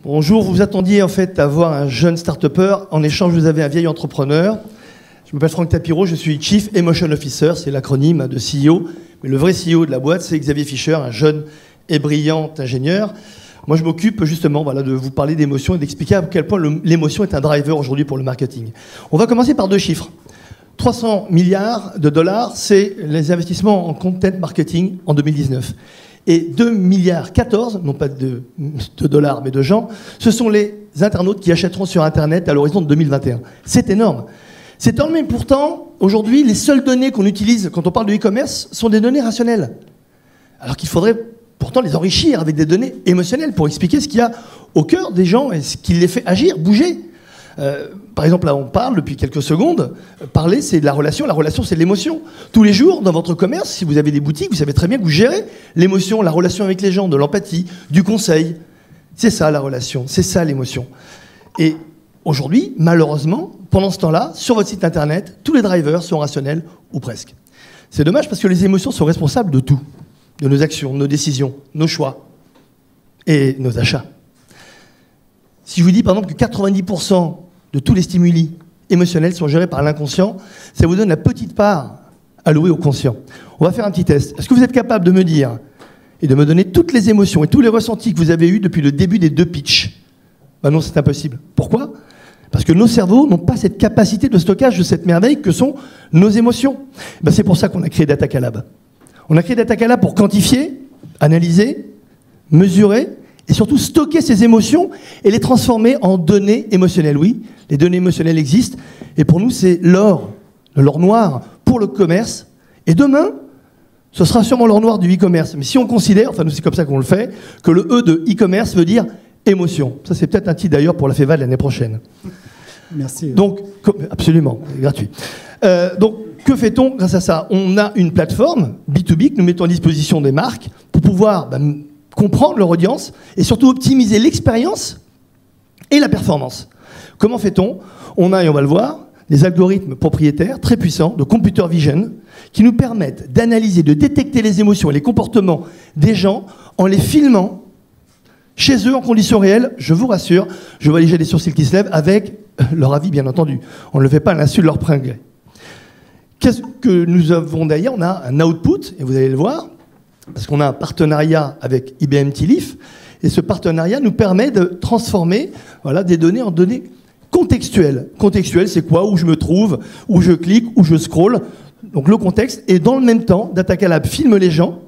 Bonjour, vous attendiez en fait à voir un jeune start-upper. En échange, vous avez un vieil entrepreneur. Je m'appelle Franck Tapiro, je suis Chief Emotion Officer, c'est l'acronyme de CEO. Mais le vrai CEO de la boîte, c'est Xavier Fischer, un jeune et brillant ingénieur. Moi, je m'occupe justement de vous parler d'émotion et d'expliquer à quel point l'émotion est un driver aujourd'hui pour le marketing. On va commencer par 2 chiffres. 300 milliards de dollars, c'est les investissements en content marketing en 2019. Et 2 milliards 14, non pas de dollars, mais de gens, ce sont les internautes qui achèteront sur Internet à l'horizon de 2021. C'est énorme. C'est énorme, mais pourtant, aujourd'hui, les seules données qu'on utilise quand on parle de e-commerce sont des données rationnelles. Alors qu'il faudrait pourtant les enrichir avec des données émotionnelles pour expliquer ce qu'il y a au cœur des gens et ce qui les fait agir, bouger. Par exemple, là, on parle depuis quelques secondes. Parler, c'est de la relation. La relation, c'est de l'émotion. Tous les jours, dans votre commerce, si vous avez des boutiques, vous savez très bien que vous gérez l'émotion, la relation avec les gens, de l'empathie, du conseil. C'est ça, la relation. C'est ça, l'émotion. Et aujourd'hui, malheureusement, pendant ce temps-là, sur votre site Internet, tous les drivers sont rationnels, ou presque. C'est dommage parce que les émotions sont responsables de tout. De nos actions, de nos décisions, nos choix et nos achats. Si je vous dis, par exemple, que 90% de tous les stimuli émotionnels sont gérés par l'inconscient, ça vous donne la petite part allouée au conscient. On va faire un petit test. Est-ce que vous êtes capable de me dire et de me donner toutes les émotions et tous les ressentis que vous avez eus depuis le début des 2 pitchs? Ben non, c'est impossible. Pourquoi? Parce que nos cerveaux n'ont pas cette capacité de stockage de cette merveille que sont nos émotions. Ben c'est pour ça qu'on a créé Datacalab. On a créé Datacalab pour quantifier, analyser, mesurer et surtout stocker ces émotions et les transformer en données émotionnelles. Oui, les données émotionnelles existent. Et pour nous, c'est l'or, le l'or noir pour le commerce. Et demain, ce sera sûrement l'or noir du e-commerce. Mais si on considère, enfin nous c'est comme ça qu'on le fait, que le E de e-commerce veut dire émotion. Ça c'est peut-être un titre d'ailleurs pour la FEVAD l'année prochaine. Merci. Donc, absolument, gratuit. Donc, que fait-on grâce à ça? On a une plateforme B2B que nous mettons à disposition des marques pour pouvoir comprendre leur audience et surtout optimiser l'expérience et la performance. Comment fait-on? On a, et on va le voir, des algorithmes propriétaires très puissants de computer vision qui nous permettent d'analyser, de détecter les émotions et les comportements des gens en les filmant chez eux en conditions réelles. Je vous rassure, je vois déjà des sourcils qui se lèvent avec leur avis, bien entendu. On ne le fait pas à l'insu de leur plein-gré. Qu'est-ce que nous avons d'ailleurs? On a un output, et vous allez le voir, parce qu'on a un partenariat avec IBM Tilif, et ce partenariat nous permet de transformer des données en données contextuelles. Contextuelles, c'est quoi? Où je me trouve, où je clique, où je scrolle. Donc le contexte, et dans le même temps, Datacalab filme les gens,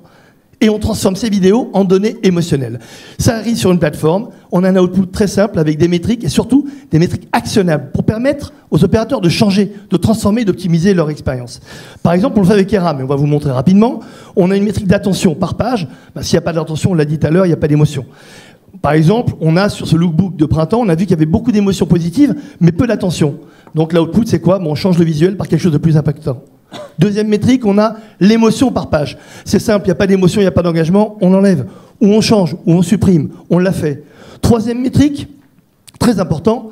et on transforme ces vidéos en données émotionnelles. Ça arrive sur une plateforme, on a un output très simple avec des métriques et surtout des métriques actionnables pour permettre aux opérateurs de changer, de transformer, d'optimiser leur expérience. Par exemple, on le fait avec ERA, mais on va vous montrer rapidement. On a une métrique d'attention par page. S'il n'y a pas d'attention, on l'a dit tout à l'heure, il n'y a pas d'émotion. Par exemple, on a sur ce lookbook de printemps, on a vu qu'il y avait beaucoup d'émotions positives, mais peu d'attention. Donc l'output, c'est quoi? On change le visuel par quelque chose de plus impactant. Deuxième métrique, on a l'émotion par page. C'est simple, il n'y a pas d'émotion, il n'y a pas d'engagement, on l'enlève. Ou on change, ou on supprime, on l'a fait. Troisième métrique, très important,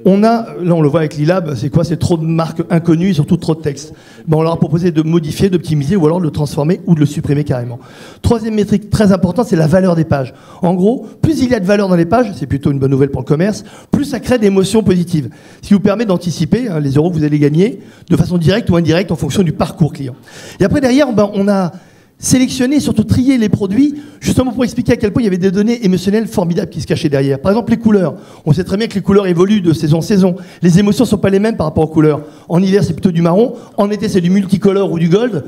on a, là on le voit avec l'e-lab, c'est quoi? C'est trop de marques inconnues et surtout trop de texte. On leur a proposé de modifier, d'optimiser ou alors de le transformer ou de le supprimer carrément. Troisième métrique très importante, c'est la valeur des pages. En gros, plus il y a de valeur dans les pages, c'est plutôt une bonne nouvelle pour le commerce, plus ça crée d'émotions positives. Ce qui vous permet d'anticiper les euros que vous allez gagner de façon directe ou indirecte en fonction du parcours client. Et après derrière, on a sélectionner et surtout trier les produits, justement pour expliquer à quel point il y avait des données émotionnelles formidables qui se cachaient derrière. Par exemple, les couleurs. On sait très bien que les couleurs évoluent de saison en saison. Les émotions ne sont pas les mêmes par rapport aux couleurs. En hiver, c'est plutôt du marron. En été, c'est du multicolore ou du gold.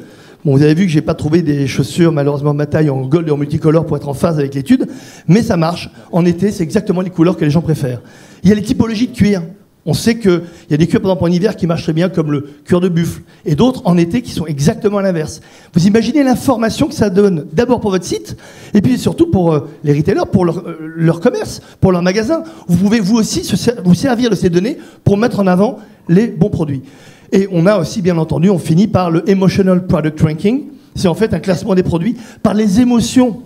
Bon, vous avez vu que j'ai pas trouvé des chaussures, malheureusement, ma taille en gold et en multicolore pour être en phase avec l'étude. Mais ça marche. En été, c'est exactement les couleurs que les gens préfèrent. Il y a les typologies de cuir. On sait qu'il y a des cuirs, par exemple, en hiver qui marchent très bien, comme le cuir de buffle, et d'autres en été qui sont exactement à l'inverse. Vous imaginez l'information que ça donne, d'abord pour votre site, et puis surtout pour les retailers, pour leur commerce, pour leur magasin. Vous pouvez, vous aussi, vous servir de ces données pour mettre en avant les bons produits. Et on a aussi, bien entendu, on finit par le Emotional Product Ranking. C'est en fait un classement des produits par les émotions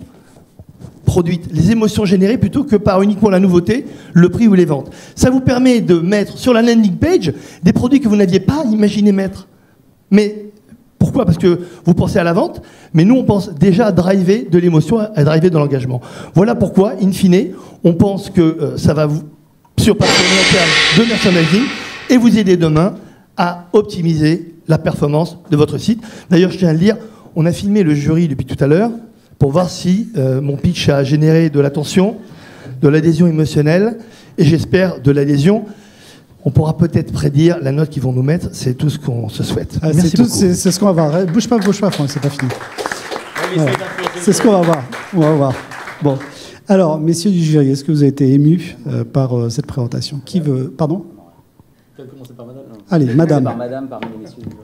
produites, les émotions générées plutôt que par uniquement la nouveauté, le prix ou les ventes. Ça vous permet de mettre sur la landing page des produits que vous n'aviez pas imaginé mettre. Mais Pourquoi? Parce que vous pensez à la vente, mais nous, on pense déjà à driver de l'émotion, à driver de l'engagement. Voilà pourquoi, in fine, on pense que ça va vous surpasser en termes de merchandising et vous aider demain à optimiser la performance de votre site. D'ailleurs, je tiens à le dire, on a filmé le jury depuis tout à l'heure pour voir si mon pitch a généré de l'attention, de l'adhésion émotionnelle et j'espère de l'adhésion. On pourra peut-être prédire la note qu'ils vont nous mettre. C'est tout ce qu'on se souhaite. Merci beaucoup. C'est ce qu'on va voir. Bouge pas, Franck, c'est pas fini. Voilà. C'est ce qu'on va voir. On va voir. Bon. Alors, messieurs du jury, est-ce que vous avez été émus par cette présentation? Qui veut... Pardon? Commencer par madame. Allez, madame. Par madame, parmi les messieurs du jury.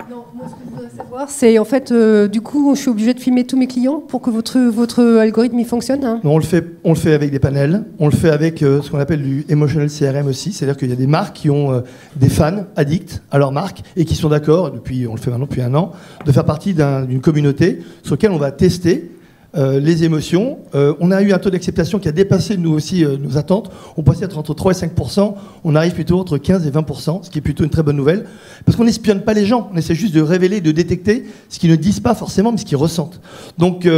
Non, moi, ce que je voudrais savoir, c'est en fait, du coup, je suis obligé de filmer tous mes clients pour que votre algorithme il fonctionne, hein. Non, on le fait avec des panels, on le fait avec ce qu'on appelle du emotional CRM aussi, c'est-à-dire qu'il y a des marques qui ont des fans addicts à leur marque et qui sont d'accord, on le fait maintenant depuis 1 an, de faire partie d'une communauté sur laquelle on va tester les émotions. On a eu un taux d'acceptation qui a dépassé nous aussi nos attentes. On passait entre 3 et 5%. On arrive plutôt entre 15 et 20%, ce qui est plutôt une très bonne nouvelle. Parce qu'on n'espionne pas les gens. On essaie juste de révéler, de détecter ce qu'ils ne disent pas forcément, mais ce qu'ils ressentent. Donc,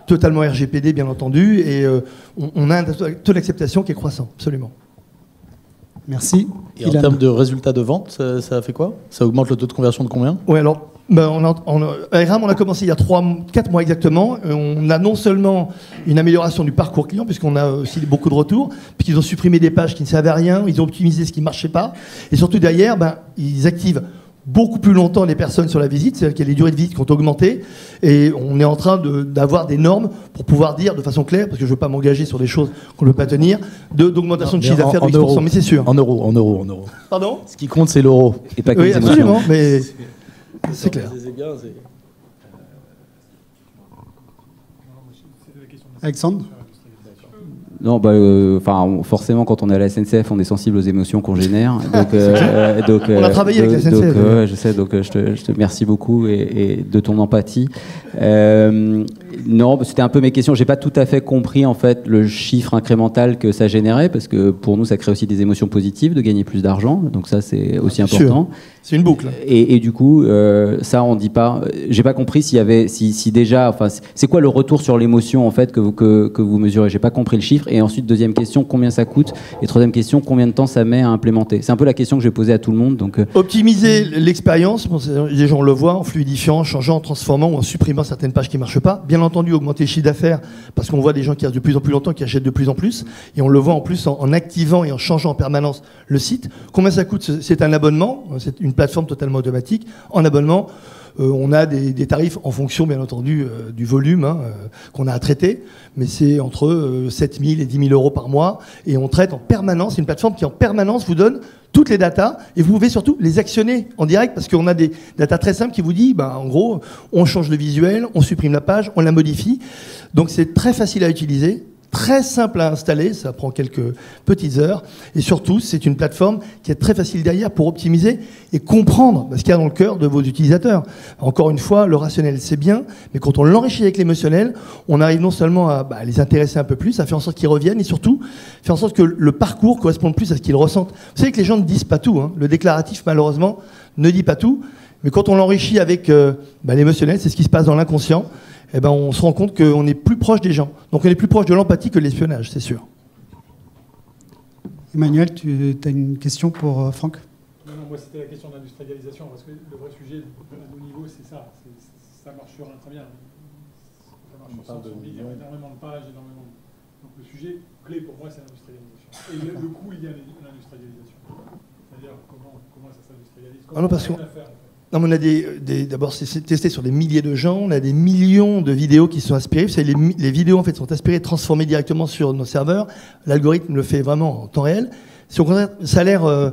totalement RGPD, bien entendu. Et on a un taux d'acceptation qui est croissant, absolument. Merci. Et en termes de résultats de vente, ça a fait quoi? Ça augmente le taux de conversion de combien? Oui, alors... à Eram, on a commencé il y a 4 mois exactement. On a non seulement une amélioration du parcours client, puisqu'on a aussi beaucoup de retours, puisqu'ils ont supprimé des pages qui ne servaient à rien, ils ont optimisé ce qui ne marchait pas, et surtout derrière, ils activent beaucoup plus longtemps les personnes sur la visite, c'est-à-dire qu'il y a les durées de visite qui ont augmenté, et on est en train d'avoir des normes pour pouvoir dire de façon claire, parce que je ne veux pas m'engager sur des choses qu'on ne peut pas tenir, d'augmentation de chiffre d'affaires de 10%, mais c'est sûr. En euros. Pardon? Ce qui compte, c'est l'euro. Et pas que oui, les émotions. absolument, mais... C'est clair. Alexandre? Non, forcément, quand on est à la SNCF, on est sensible aux émotions qu'on génère. Donc, on a travaillé avec la SNCF. Je sais, donc je te remercie beaucoup et de ton empathie. Non, c'était un peu mes questions. J'ai pas tout à fait compris en fait le chiffre incrémental que ça générait, parce que pour nous, ça crée aussi des émotions positives de gagner plus d'argent. Donc ça, c'est aussi important. C'est une boucle. Et du coup, ça, on dit pas. J'ai pas compris s'il y avait, si déjà, enfin, c'est quoi le retour sur l'émotion en fait que vous mesurez. J'ai pas compris le chiffre. Et ensuite, deuxième question, combien ça coûte? Et troisième question, combien de temps ça met à implémenter? C'est un peu la question que je vais poser à tout le monde. Donc, optimiser l'expérience, les gens le voient en fluidifiant, en changeant, en transformant ou en supprimant certaines pages qui ne marchent pas. Bien entendu, augmenter le chiffre d'affaires, parce qu'on voit des gens qui restent de plus en plus longtemps, qui achètent de plus en plus. Et on le voit en plus en activant et en changeant en permanence le site. Combien ça coûte? C'est un abonnement, c'est une plateforme totalement automatique. En abonnement, on a des tarifs en fonction, bien entendu, du volume qu'on a à traiter, mais c'est entre 7 000 et 10 000 euros par mois, et on traite en permanence. C'est une plateforme qui en permanence vous donne toutes les datas, et vous pouvez surtout les actionner en direct, parce qu'on a des datas très simples qui vous disent, en gros, on change le visuel, on supprime la page, on la modifie. Donc c'est très facile à utiliser, très simple à installer, ça prend quelques petites heures, et surtout, c'est une plateforme qui est très facile derrière pour optimiser et comprendre ce qu'il y a dans le cœur de vos utilisateurs. Encore une fois, le rationnel, c'est bien, mais quand on l'enrichit avec l'émotionnel, on arrive non seulement à les intéresser un peu plus, à faire en sorte qu'ils reviennent, et surtout, faire en sorte que le parcours corresponde plus à ce qu'ils ressentent. Vous savez que les gens ne disent pas tout, le déclaratif, malheureusement, ne dit pas tout, mais quand on l'enrichit avec l'émotionnel, c'est ce qui se passe dans l'inconscient, on se rend compte qu'on est plus proche des gens. Donc on est plus proche de l'empathie que de l'espionnage, c'est sûr. Emmanuel, tu as une question pour Franck? Non, moi c'était la question d'industrialisation, parce que le vrai sujet à nos niveaux, c'est ça. Ça marche sur très bien. Ça marche sur 100 000, énormément de pages, énormément de... Donc le sujet clé pour moi, c'est l'industrialisation. Et le coût, il y a l'industrialisation. C'est-à-dire comment ça s'industrialise, comment on va faire. Non, mais on a d'abord, c'est testé sur des milliers de gens, on a des millions de vidéos qui sont inspirées. Vous savez, les vidéos en fait sont aspirées, transformées directement sur nos serveurs. L'algorithme le fait vraiment en temps réel. Si au contraire, ça a l'air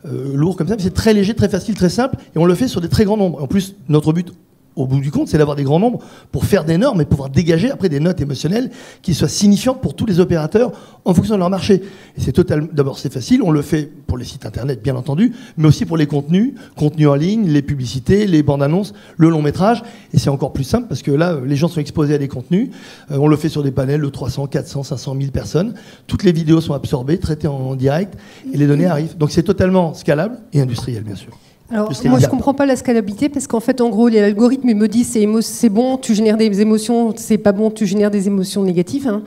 lourd comme ça, mais c'est très léger, très facile, très simple, et on le fait sur des très grands nombres. En plus, notre but, au bout du compte, c'est d'avoir des grands nombres pour faire des normes et pouvoir dégager après des notes émotionnelles qui soient signifiantes pour tous les opérateurs en fonction de leur marché. Et c'est totalement, d'abord c'est facile, on le fait pour les sites internet bien entendu, mais aussi pour les contenus en ligne, les publicités, les bandes annonces, le long métrage. Et c'est encore plus simple parce que là, les gens sont exposés à des contenus. On le fait sur des panels de 300, 400, 500 000 personnes. Toutes les vidéos sont absorbées, traitées en direct et les données arrivent. Donc c'est totalement scalable et industriel bien sûr. Alors, moi, je ne comprends pas la scalabilité parce qu'en fait, en gros, l'algorithme me dit c'est bon, tu génères des émotions, c'est pas bon, tu génères des émotions négatives, hein,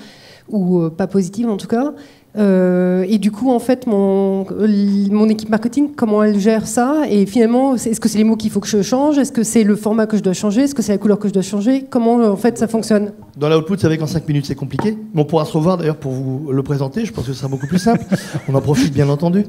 ou pas positives en tout cas. Et du coup, en fait, mon équipe marketing, comment elle gère ça? Et finalement, est-ce que c'est les mots qu'il faut que je change? Est-ce que c'est le format que je dois changer? Est-ce que c'est la couleur que je dois changer? Comment, en fait, ça fonctionne? Dans l'output, c'est vrai qu'en 5 minutes, c'est compliqué. Mais on pourra se revoir d'ailleurs pour vous le présenter. Je pense que ce sera beaucoup plus simple. On en profite, bien entendu.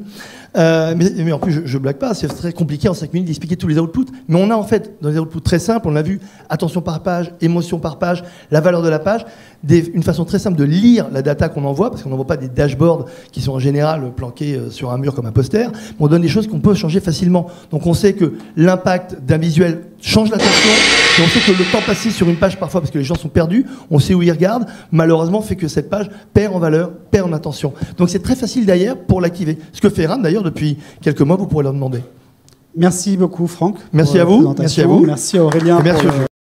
Mais en plus, je blague pas. C'est très compliqué en 5 minutes d'expliquer tous les outputs. Mais on a en fait, dans les outputs très simples, on a vu attention par page, émotion par page, la valeur de la page, une façon très simple de lire la data qu'on envoie, parce qu'on n'envoie pas des dashboards qui sont en général planqués sur un mur comme un poster. Mais on donne des choses qu'on peut changer facilement. Donc on sait que l'impact d'un visuel change l'attention. Et on sait que le temps passé sur une page parfois, parce que les gens sont perdus, on sait où ils regardent, malheureusement fait que cette page perd en valeur, perd en attention. Donc c'est très facile d'ailleurs pour l'activer. Ce que fait RAM d'ailleurs depuis quelques mois, vous pourrez leur demander. Merci beaucoup Franck. Merci à vous. Merci à vous. Merci à Aurélien. Et merci pour